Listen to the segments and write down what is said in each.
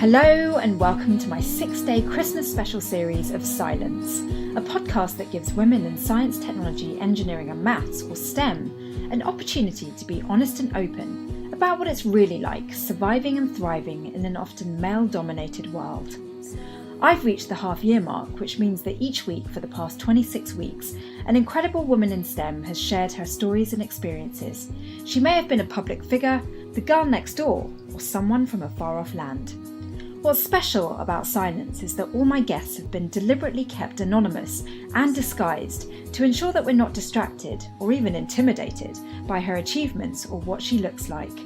Hello and welcome to my 6-day Christmas special series of Scilence, a podcast that gives women in science, technology, engineering and maths, or STEM, an opportunity to be honest and open about what it's really like surviving and thriving in an often male-dominated world. I've reached the half-year mark, which means that each week for the past 26 weeks, an incredible woman in STEM has shared her stories and experiences. She may have been a public figure, the girl next door, or someone from a far-off land. What's special about Scilence is that all my guests have been deliberately kept anonymous and disguised to ensure that we're not distracted or even intimidated by her achievements or what she looks like.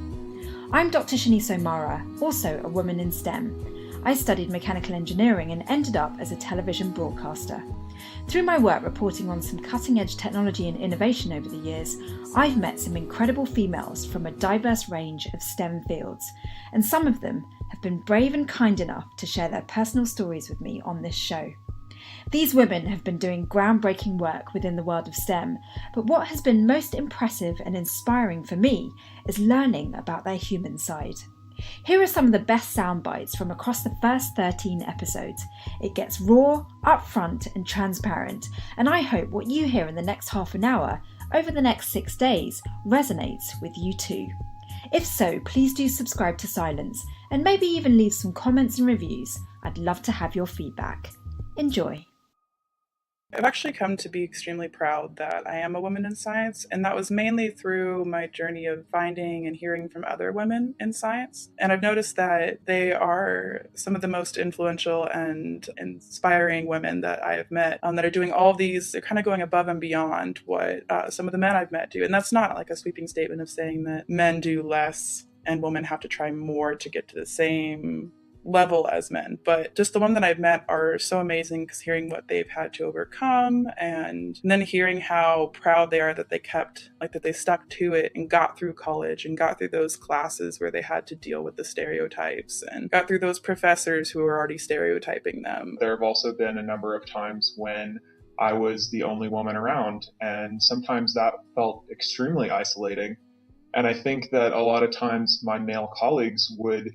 I'm Dr. Shanice O'Mara, also a woman in STEM. I studied mechanical engineering and ended up as a television broadcaster. Through my work reporting on some cutting-edge technology and innovation over the years, I've met some incredible females from a diverse range of STEM fields, and some of them have been brave and kind enough to share their personal stories with me on this show. These women have been doing groundbreaking work within the world of STEM, but what has been most impressive and inspiring for me is learning about their human side. Here are some of the best sound bites from across the first 13 episodes. It gets raw, upfront and transparent, and I hope what you hear in the next half an hour, over the next 6 days, resonates with you too. If so, please do subscribe to Scilence and maybe even leave some comments and reviews. I'd love to have your feedback. Enjoy. I've actually come to be extremely proud that I am a woman in science, and that was mainly through my journey of finding and hearing from other women in science. And I've noticed that they are some of the most influential and inspiring women that I have met that are doing all of these. They're kind of going above and beyond what some of the men I've met do. And that's not like a sweeping statement of saying that men do less and women have to try more to get to the same level as men, but just the women that I've met are so amazing, because hearing what they've had to overcome and then hearing how proud they are that they stuck to it and got through college and got through those classes where they had to deal with the stereotypes and got through those professors who were already stereotyping them. There have also been a number of times when I was the only woman around, and sometimes that felt extremely isolating. And I think that a lot of times my male colleagues would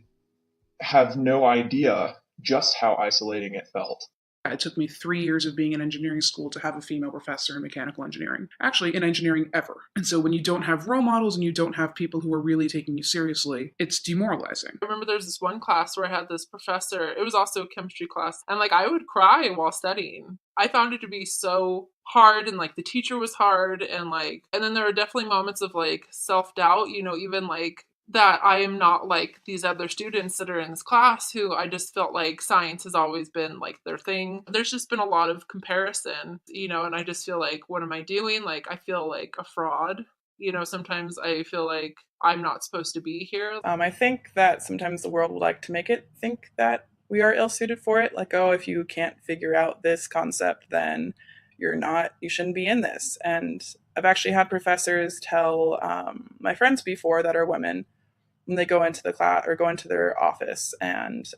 have no idea just how isolating it felt. It took me 3 years of being in engineering school to have a female professor in mechanical engineering, actually in engineering ever. And so when you don't have role models and you don't have people who are really taking you seriously, it's demoralizing. I remember there was this one class where I had this professor, it was also a chemistry class, and I would cry while studying. I found it to be so hard, and the teacher was hard, and then there were definitely moments of self-doubt, even that I am not like these other students that are in this class who I just felt like science has always been their thing. There's just been a lot of comparison, and I just feel like, what am I doing? I feel like a fraud. Sometimes I feel like I'm not supposed to be here. I think that sometimes the world would like to make it think that we are ill-suited for it. If you can't figure out this concept, then you shouldn't be in this. And I've actually had professors tell my friends before that are women, when they go into the class or go into their office and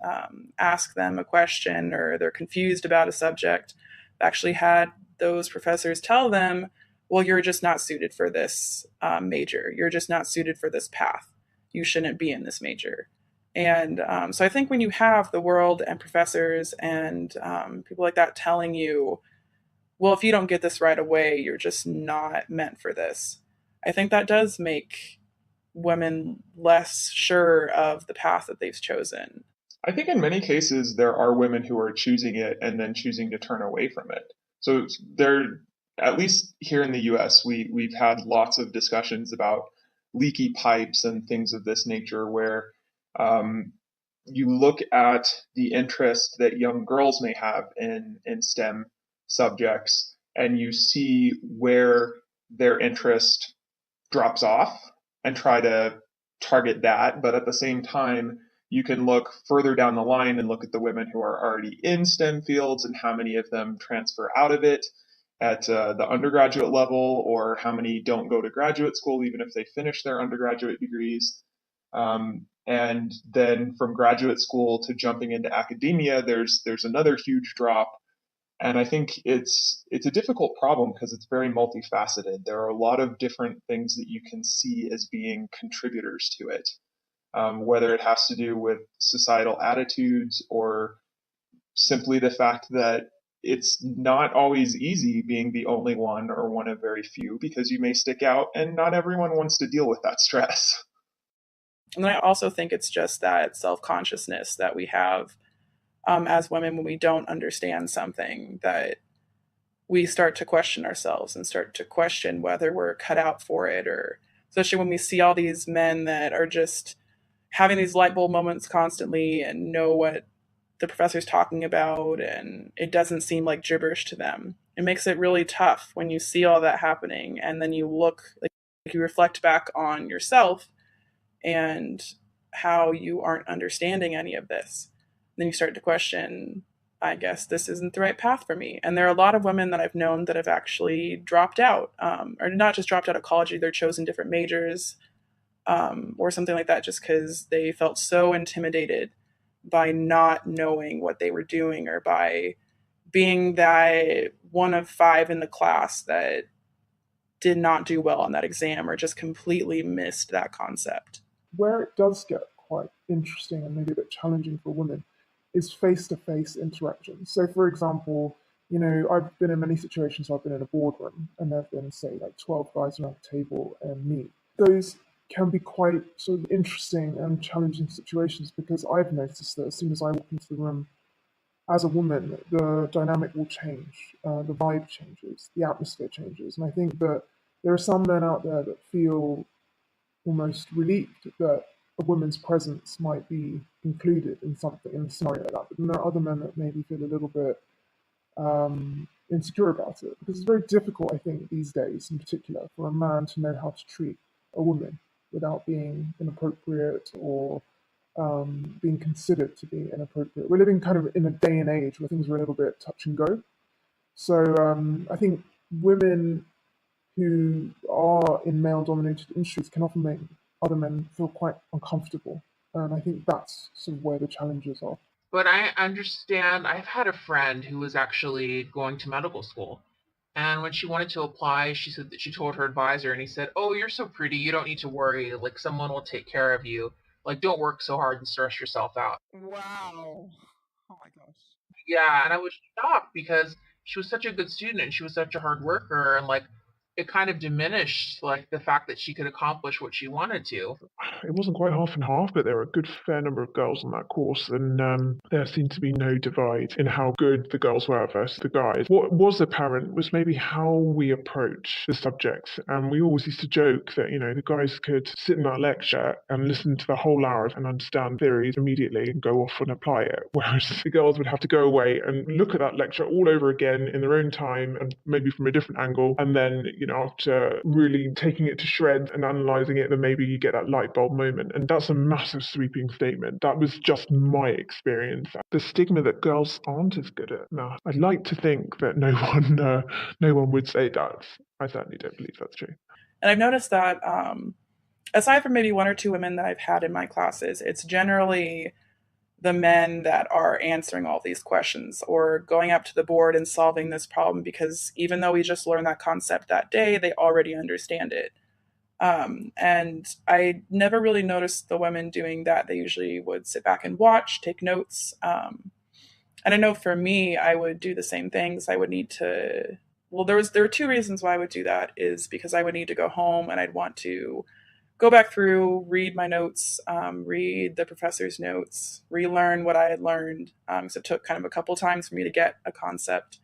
ask them a question or they're confused about a subject, I've actually had those professors tell them, well, you're just not suited for this major. You're just not suited for this path. You shouldn't be in this major. And so I think when you have the world and professors and people like that telling you, well, if you don't get this right away, you're just not meant for this, I think that does make women less sure of the path that they've chosen. I think in many cases, there are women who are choosing it and then choosing to turn away from it. So at least here in the US, we've had lots of discussions about leaky pipes and things of this nature, where you look at the interest that young girls may have in STEM subjects, and you see where their interest drops off and try to target that. But at the same time, you can look further down the line and look at the women who are already in STEM fields and how many of them transfer out of it at the undergraduate level, or how many don't go to graduate school even if they finish their undergraduate degrees. And then from graduate school to jumping into academia, there's another huge drop. And I think it's a difficult problem because it's very multifaceted. There are a lot of different things that you can see as being contributors to it. whether it has to do with societal attitudes or simply the fact that it's not always easy being the only one or one of very few, because you may stick out and not everyone wants to deal with that stress. And I also think it's just that self-consciousness that we have as women when we don't understand something, that we start to question ourselves and start to question whether we're cut out for it, or especially when we see all these men that are just having these light bulb moments constantly and know what the professor's talking about, and it doesn't seem like gibberish to them. It makes it really tough when you see all that happening, and then you look, like you reflect back on yourself and how you aren't understanding any of this. Then you start to question, I guess this isn't the right path for me. And there are a lot of women that I've known that have actually dropped out, or not just dropped out of college, they're chosen different majors, or something like that, just because they felt so intimidated by not knowing what they were doing, or by being that one of five in the class that did not do well on that exam, or just completely missed that concept. Where it does get quite interesting and maybe a bit challenging for women is face-to-face interaction. So, for example, I've been in many situations where I've been in a boardroom and there have been, say, like 12 guys around the table and me. Those can be quite sort of interesting and challenging situations, because I've noticed that as soon as I walk into the room as a woman, the dynamic will change, the vibe changes, the atmosphere changes. And I think that there are some men out there that feel almost relieved that a woman's presence might be included in something, in a scenario like that. But then there are other men that maybe feel a little bit insecure about it, because it's very difficult, I think, these days in particular, for a man to know how to treat a woman without being inappropriate or being considered to be inappropriate. We're living kind of in a day and age where things are a little bit touch and go. So I think women who are in male-dominated industries can often make other men feel quite uncomfortable. And I think that's sort of where the challenges are. But I understand, I've had a friend who was actually going to medical school. And when she wanted to apply, she said that she told her advisor, and he said, "Oh, you're so pretty, you don't need to worry. Like, someone will take care of you. Like, don't work so hard and stress yourself out." Wow. Oh my gosh. Yeah, and I was shocked because she was such a good student and she was such a hard worker, and like it kind of diminished like the fact that she could accomplish what she wanted to. It wasn't quite half and half, but there were a good fair number of girls on that course, and there seemed to be no divide in how good the girls were versus the guys. What was apparent was maybe how we approach the subject, and we always used to joke that, the guys could sit in that lecture and listen to the whole hour and understand theories immediately and go off and apply it, whereas the girls would have to go away and look at that lecture all over again in their own time and maybe from a different angle, and then, after really taking it to shreds and analysing it, then maybe you get that light bulb moment. And that's a massive sweeping statement. That was just my experience. The stigma that girls aren't as good at math. I'd like to think that no one would say that. I certainly don't believe that's true. And I've noticed that aside from maybe one or two women that I've had in my classes, it's generally the men that are answering all these questions or going up to the board and solving this problem, because even though we just learned that concept that day, they already understand it. And I never really noticed the women doing that. They usually would sit back and watch, take notes. And I know for me, I would do the same things. I would need to, there were two reasons why I would do that, is because I would need to go home and I'd want to go back through, read my notes, read the professor's notes, relearn what I had learned. So it took kind of a couple times for me to get a concept.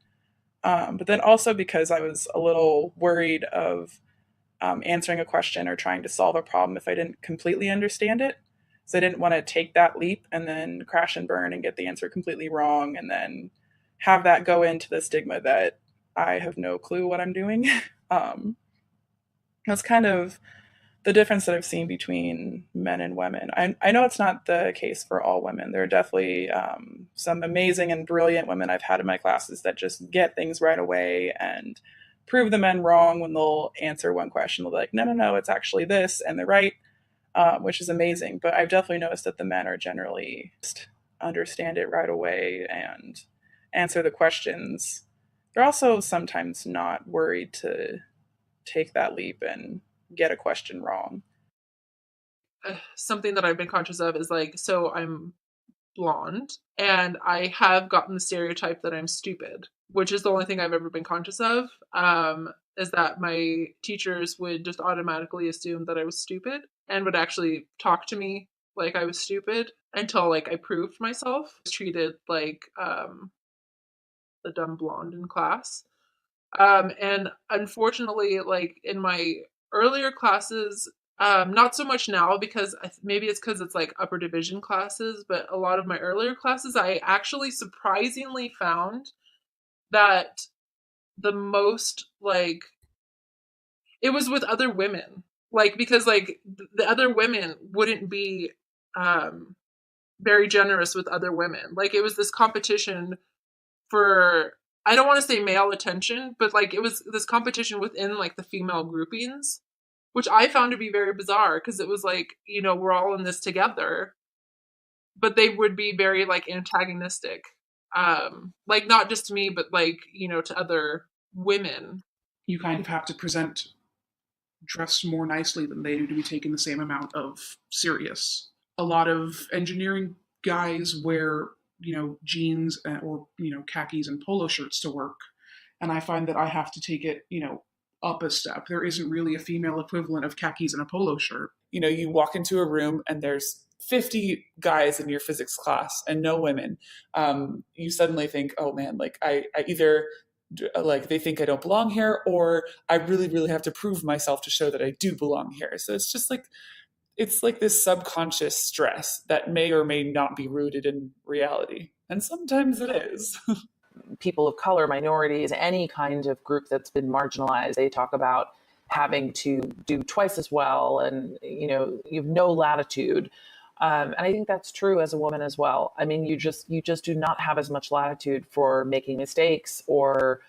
But then also because I was a little worried of answering a question or trying to solve a problem if I didn't completely understand it. So I didn't want to take that leap and then crash and burn and get the answer completely wrong and then have that go into the stigma that I have no clue what I'm doing. That's kind of the difference that I've seen between men and women. I know it's not the case for all women. There are definitely some amazing and brilliant women I've had in my classes that just get things right away and prove the men wrong when they'll answer one question. They'll be like, no, it's actually this, and they're right, which is amazing. But I've definitely noticed that the men are generally just understand it right away and answer the questions. They're also sometimes not worried to take that leap and get a question wrong. something that I've been conscious of is like, so I'm blonde and I have gotten the stereotype that I'm stupid, which is the only thing I've ever been conscious of. Is that my teachers would just automatically assume that I was stupid and would actually talk to me like I was stupid until like I proved myself. I was treated like the dumb blonde in class. And unfortunately, like in my earlier classes, not so much now because maybe it's because it's like upper division classes, but a lot of my earlier classes, I actually surprisingly found that the most like it was with other women, like because like the other women wouldn't be very generous with other women. Like it was this competition for, I don't want to say male attention, but like it was this competition within like the female groupings, which I found to be very bizarre because it was like, you know, we're all in this together, but they would be very like antagonistic. Like not just to me, but like, you know, to other women. You kind of have to present dressed more nicely than they do to be taken the same amount of serious. A lot of engineering guys wear, you know, jeans or, you know, khakis and polo shirts to work. And I find that I have to take it, you know, up a step. There isn't really a female equivalent of khakis and a polo shirt. You know, you walk into a room and there's 50 guys in your physics class and no women. You suddenly think, oh man, like I either like they think I don't belong here, or I really, really have to prove myself to show that I do belong here. So it's just like, it's like this subconscious stress that may or may not be rooted in reality. And sometimes it is. People of color, minorities, any kind of group that's been marginalized, they talk about having to do twice as well. And, you know, you have no latitude. And I think that's true as a woman as well. I mean, you just do not have as much latitude for making mistakes, or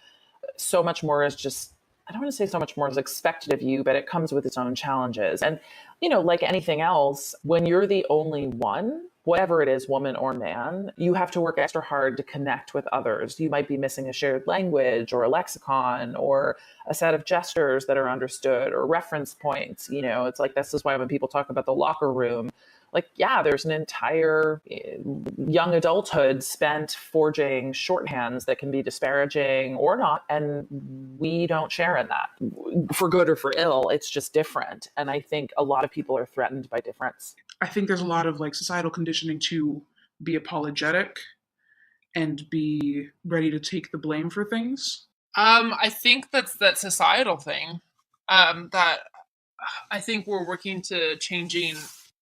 so much more is just, I don't want to say so much more is expected of you, but it comes with its own challenges. And, you know, like anything else, when you're the only one, whatever it is, woman or man, you have to work extra hard to connect with others. You might be missing a shared language or a lexicon or a set of gestures that are understood or reference points. You know, it's like, this is why when people talk about the locker room, like, yeah, there's an entire young adulthood spent forging shorthands that can be disparaging or not. And we don't share in that, for good or for ill. It's just different. And I think a lot of people are threatened by difference. I think there's a lot of like societal conditioning to be apologetic and be ready to take the blame for things. I think that's that societal thing. That I think we're working to changing,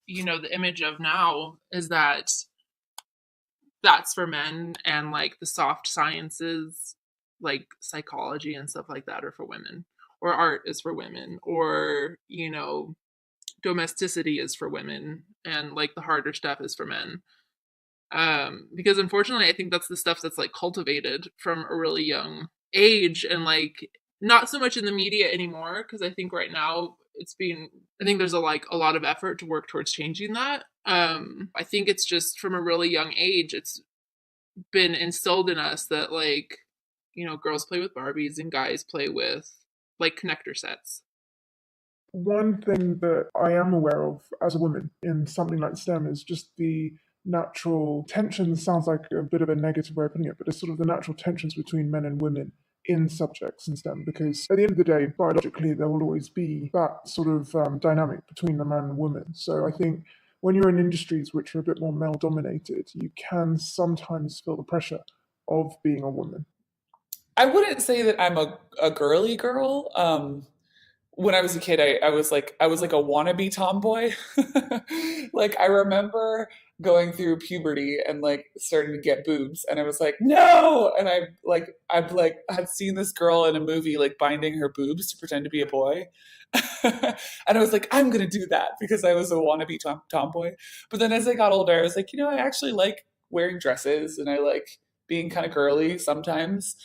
you know, the image of now is that that's for men, and like the soft sciences like psychology and stuff like that are for women, or art is for women, or, you know, domesticity is for women, and like the harder stuff is for men. Because unfortunately I think that's the stuff that's like cultivated from a really young age, and like not so much in the media anymore, because I think right now I think there's a lot of effort to work towards changing that. I think it's just from a really young age, it's been instilled in us that, like, you know, girls play with Barbies and guys play with like connector sets. One thing that I am aware of as a woman in something like STEM is just the natural tensions. Sounds like a bit of a negative way of putting it, but it's sort of the natural tensions between men and women in subjects in STEM, because at the end of the day, biologically, there will always be that sort of dynamic between the man and woman. So I think when you're in industries which are a bit more male-dominated, you can sometimes feel the pressure of being a woman. I wouldn't say that I'm a girly girl. When I was a kid, I was like a wannabe tomboy. Like I remember going through puberty and like starting to get boobs, and I was like, no. And I had seen this girl in a movie like binding her boobs to pretend to be a boy, and I was like, I'm gonna do that because I was a wannabe tomboy. But then as I got older, I was like, you know, I actually like wearing dresses and I like being kind of girly sometimes.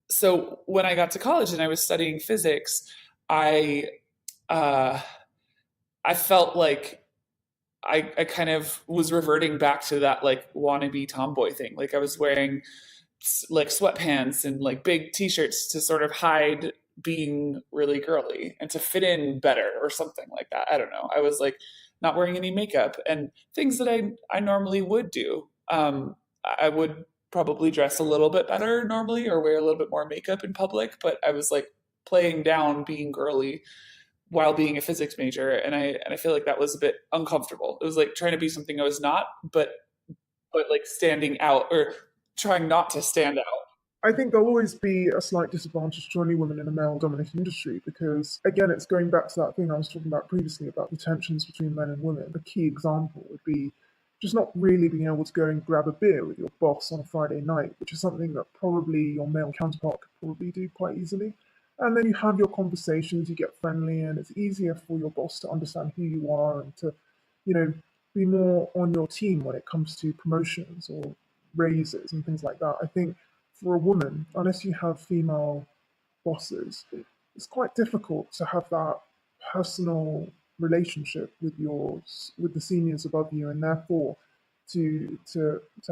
So when I got to college and I was studying physics, I felt like I kind of was reverting back to that like wannabe tomboy thing. Like I was wearing like sweatpants and like big t-shirts to sort of hide being really girly and to fit in better or something like that. I don't know. I was like not wearing any makeup and things that I normally would do. I would probably dress a little bit better normally or wear a little bit more makeup in public, but I was like playing down being girly while being a physics major, and I feel like that was a bit uncomfortable. It was like trying to be something I was not, but like standing out or trying not to stand out. I think there'll always be a slight disadvantage to any women in a male-dominated industry because, again, it's going back to that thing I was talking about previously about the tensions between men and women. A key example would be just not really being able to go and grab a beer with your boss on a Friday night, which is something that probably your male counterpart could probably do quite easily. And then you have your conversations, you get friendly, and it's easier for your boss to understand who you are and to, be more on your team when it comes to promotions or raises and things like that. I think for a woman, unless you have female bosses, it's quite difficult to have that personal relationship with the seniors above you, and therefore to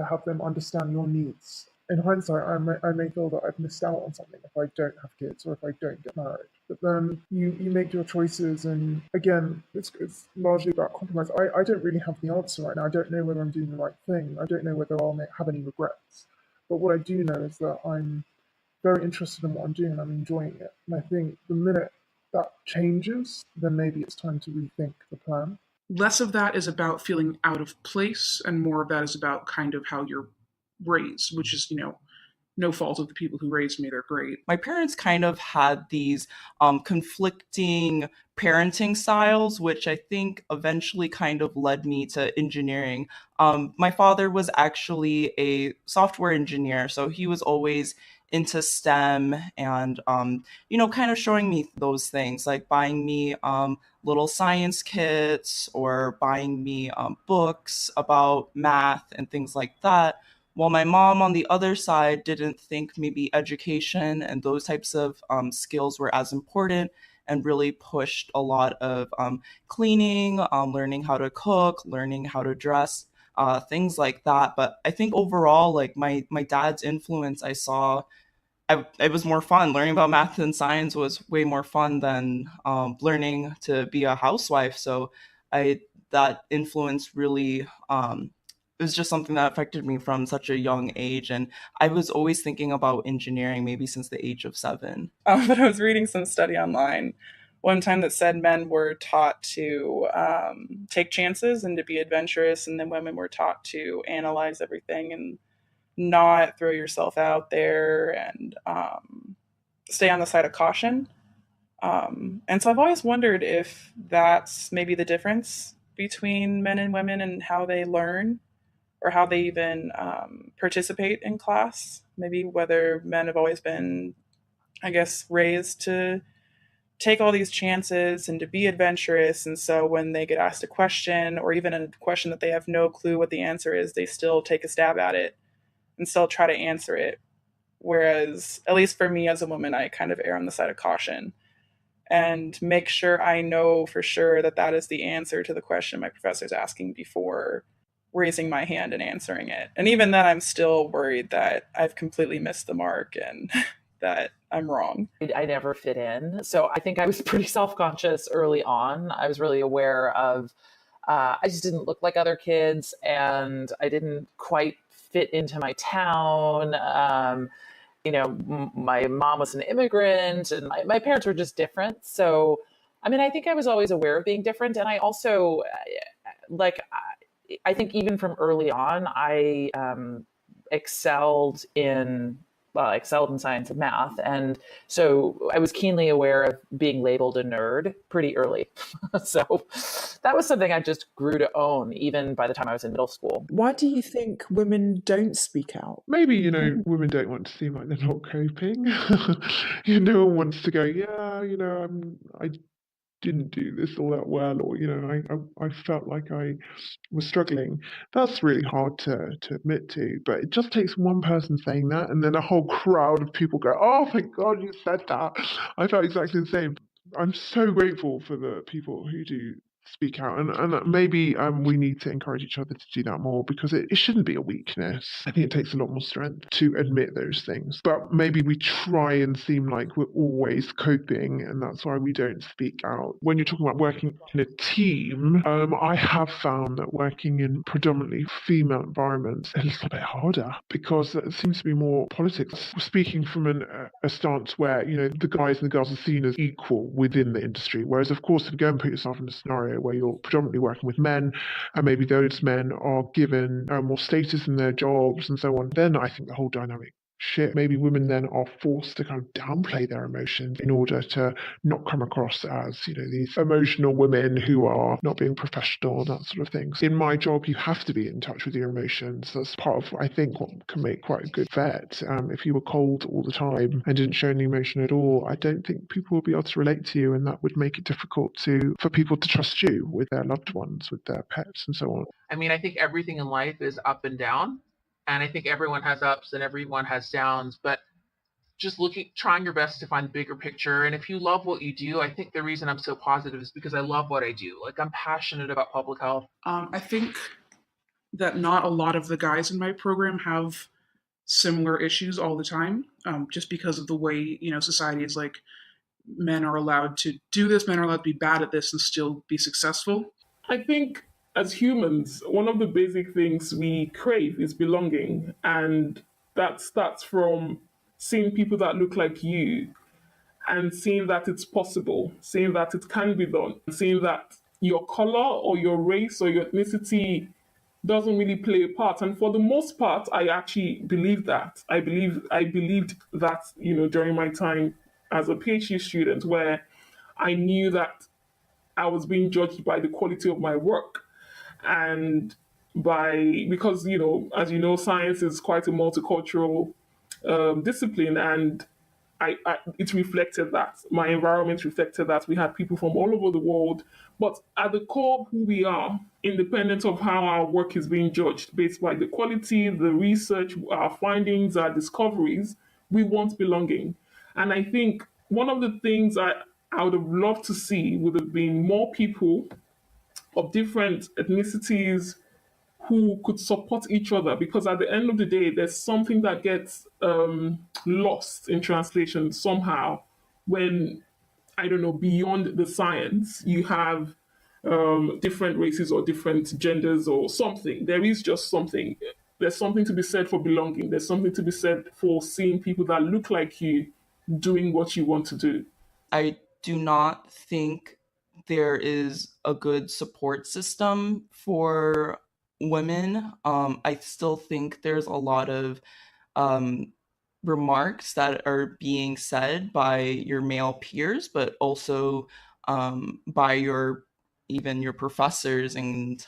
have them understand your needs. In hindsight, I may feel that I've missed out on something if I don't have kids or if I don't get married. But then you make your choices, and again, it's largely about compromise. I don't really have the answer right now. I don't know whether I'm doing the right thing. I don't know whether I'll have any regrets. But what I do know is that I'm very interested in what I'm doing and I'm enjoying it. And I think the minute that changes, then maybe it's time to rethink the plan. Less of that is about feeling out of place, and more of that is about kind of how you're raised, which is, no fault of the people who raised me. They're great. My parents kind of had these conflicting parenting styles, which I think eventually kind of led me to engineering. My father was actually a software engineer, so he was always into STEM and, kind of showing me those things, like buying me little science kits or buying me books about math and things like that. While my mom on the other side didn't think maybe education and those types of skills were as important and really pushed a lot of cleaning, learning how to cook, learning how to dress, things like that. But I think overall, like my dad's influence, I saw it was more fun. Learning about math and science was way more fun than learning to be a housewife. So that influence really it was just something that affected me from such a young age. And I was always thinking about engineering maybe since the age of 7. But I was reading some study online one time that said men were taught to take chances and to be adventurous, and then women were taught to analyze everything and not throw yourself out there and stay on the side of caution. And so I've always wondered if that's maybe the difference between men and women and how they learn or how they even participate in class. Maybe whether men have always been, I guess, raised to take all these chances and to be adventurous. And so when they get asked a question or even a question that they have no clue what the answer is, they still take a stab at it and still try to answer it. Whereas, at least for me as a woman, I kind of err on the side of caution and make sure I know for sure that that is the answer to the question my professor's asking before raising my hand and answering it. And even then, I'm still worried that I've completely missed the mark and that I'm wrong. I never fit in. So I think I was pretty self-conscious early on. I was really aware of, I just didn't look like other kids and I didn't quite fit into my town. My mom was an immigrant and my parents were just different. So, I think I was always aware of being different. And I also, I think even from early on, I excelled in science and math. And so I was keenly aware of being labeled a nerd pretty early. So that was something I just grew to own even by the time I was in middle school. Why do you think women don't speak out? Maybe, women don't want to seem like they're not coping. No one wants to go, I didn't do this all that well, or I felt like I was struggling. That's really hard to admit to, but it just takes one person saying that and then a whole crowd of people go, oh my god, you said that. I felt exactly the same. I'm so grateful for the people who do speak out, and maybe we need to encourage each other to do that more, because it shouldn't be a weakness. I think it takes a lot more strength to admit those things, but maybe we try and seem like we're always coping, and that's why we don't speak out. When you're talking about working in a team, I have found that working in predominantly female environments is a little bit harder, because it seems to be more politics. Speaking from a stance where, you know, the guys and the girls are seen as equal within the industry, whereas of course if you go and put yourself in a scenario where you're predominantly working with men, and maybe those men are given more status in their jobs and so on, then I think the whole dynamic shift. Maybe women then are forced to kind of downplay their emotions in order to not come across as, you know, these emotional women who are not being professional and that sort of thing. In my job, you have to be in touch with your emotions. That's part of, I think, what can make quite a good vet. If you were cold all the time and didn't show any emotion at all, I don't think people would be able to relate to you, and that would make it difficult for people to trust you with their loved ones, with their pets and so on. I mean, I think everything in life is up and down. And I think everyone has ups and everyone has downs, but just trying your best to find the bigger picture. And if you love what you do, I think the reason I'm so positive is because I love what I do. Like, I'm passionate about public health. I think that not a lot of the guys in my program have similar issues all the time, just because of the way, you know, society is like, men are allowed to do this, men are allowed to be bad at this and still be successful. I think as humans, one of the basic things we crave is belonging. And that starts from seeing people that look like you and seeing that it's possible, seeing that it can be done, seeing that your color or your race or your ethnicity doesn't really play a part. And for the most part, I actually believe that. I believed that, you know, during my time as a PhD student, where I knew that I was being judged by the quality of my work. And because, you know, as you know, science is quite a multicultural discipline, and it reflected that. My environment reflected that. We had people from all over the world, but at the core of who we are, independent of how our work is being judged, based by the quality, the research, our findings, our discoveries, we want belonging. And I think one of the things I would have loved to see would have been more people of different ethnicities who could support each other, because at the end of the day, there's something that gets lost in translation somehow when, I don't know, beyond the science, you have different races or different genders or something. There is just something. There's something to be said for belonging. There's something to be said for seeing people that look like you doing what you want to do. I do not think there is a good support system for women. I still think there's a lot of remarks that are being said by your male peers, but also by even your professors, and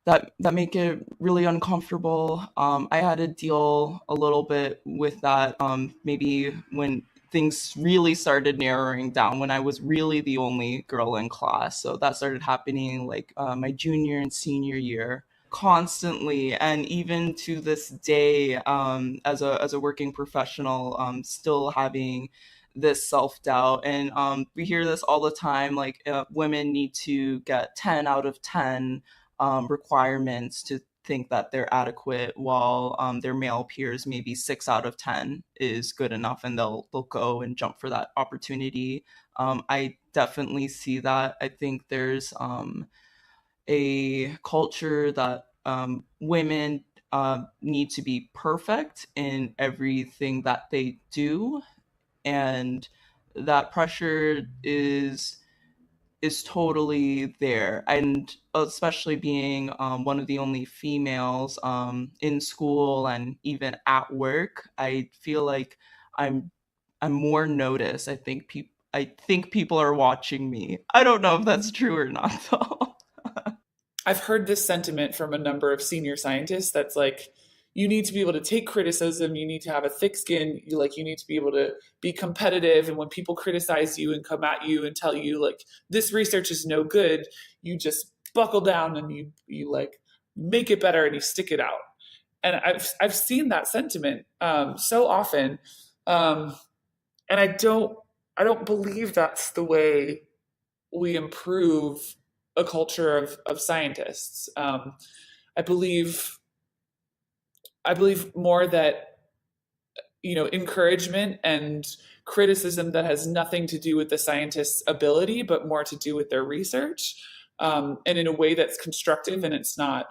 that make it really uncomfortable. I had to deal a little bit with that maybe when things really started narrowing down, when I was really the only girl in class. So that started happening like my junior and senior year, constantly. And even to this day, as a working professional, still having this self-doubt. And we hear this all the time, like women need to get 10 out of 10 requirements to think that they're adequate, while their male peers, maybe 6 out of 10 is good enough, and they'll go and jump for that opportunity. I definitely see that. I think there's a culture that women need to be perfect in everything that they do, and that pressure is totally there. And especially being one of the only females in school and even at work, I feel like I'm more noticed. I think people are watching me. I don't know if that's true or not, though. I've heard this sentiment from a number of senior scientists that's like, you need to be able to take criticism, you need to have a thick skin, you need to be able to be competitive, and when people criticize you and come at you and tell you like this research is no good, you just buckle down and you like make it better and you stick it out. And I've seen that sentiment so often, and I don't believe that's the way we improve a culture of scientists. I believe more that, encouragement and criticism that has nothing to do with the scientist's ability, but more to do with their research, and in a way that's constructive. And it's not,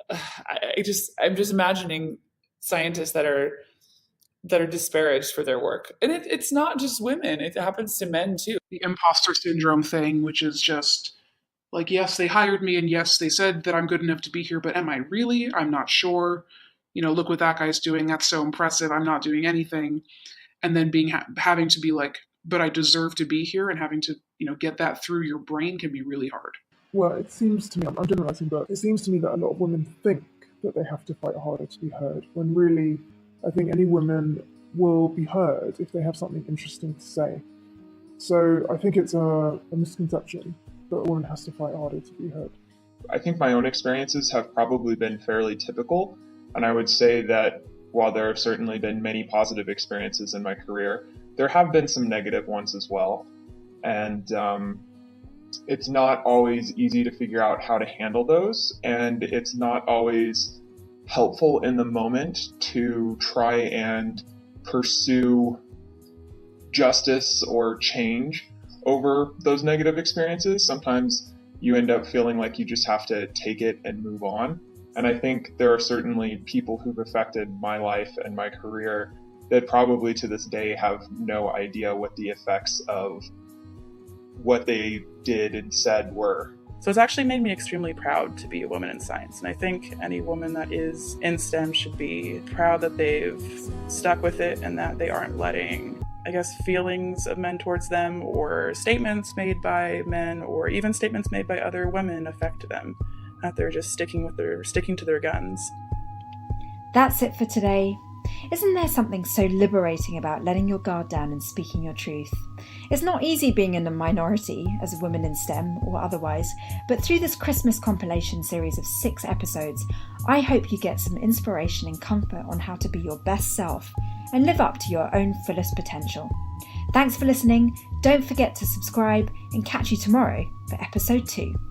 I'm just imagining scientists that are disparaged for their work. And it's not just women, it happens to men too. The imposter syndrome thing, which is just like, yes, they hired me, and yes, they said that I'm good enough to be here, but am I really? I'm not sure. Look what that guy's doing. That's so impressive. I'm not doing anything. And then having to be like, but I deserve to be here, and having to, get that through your brain can be really hard. Well, it seems to me, I'm generalizing, but it seems to me that a lot of women think that they have to fight harder to be heard, when really, I think any woman will be heard if they have something interesting to say. So I think it's a misconception that a woman has to fight harder to be heard. I think my own experiences have probably been fairly typical, and I would say that while there have certainly been many positive experiences in my career, there have been some negative ones as well. And it's not always easy to figure out how to handle those, and it's not always helpful in the moment to try and pursue justice or change over those negative experiences. Sometimes you end up feeling like you just have to take it and move on. And I think there are certainly people who've affected my life and my career that probably to this day have no idea what the effects of what they did and said were. So it's actually made me extremely proud to be a woman in science. And I think any woman that is in STEM should be proud that they've stuck with it and that they aren't letting, feelings of men towards them or statements made by men or even statements made by other women affect them. That they're just sticking to their guns. That's it for today. Isn't there something so liberating about letting your guard down and speaking your truth? It's not easy being in a minority as a woman in STEM or otherwise, but through this Christmas compilation series of 6 episodes, I hope you get some inspiration and comfort on how to be your best self and live up to your own fullest potential. Thanks for listening. Don't forget to subscribe and catch you tomorrow for episode 2.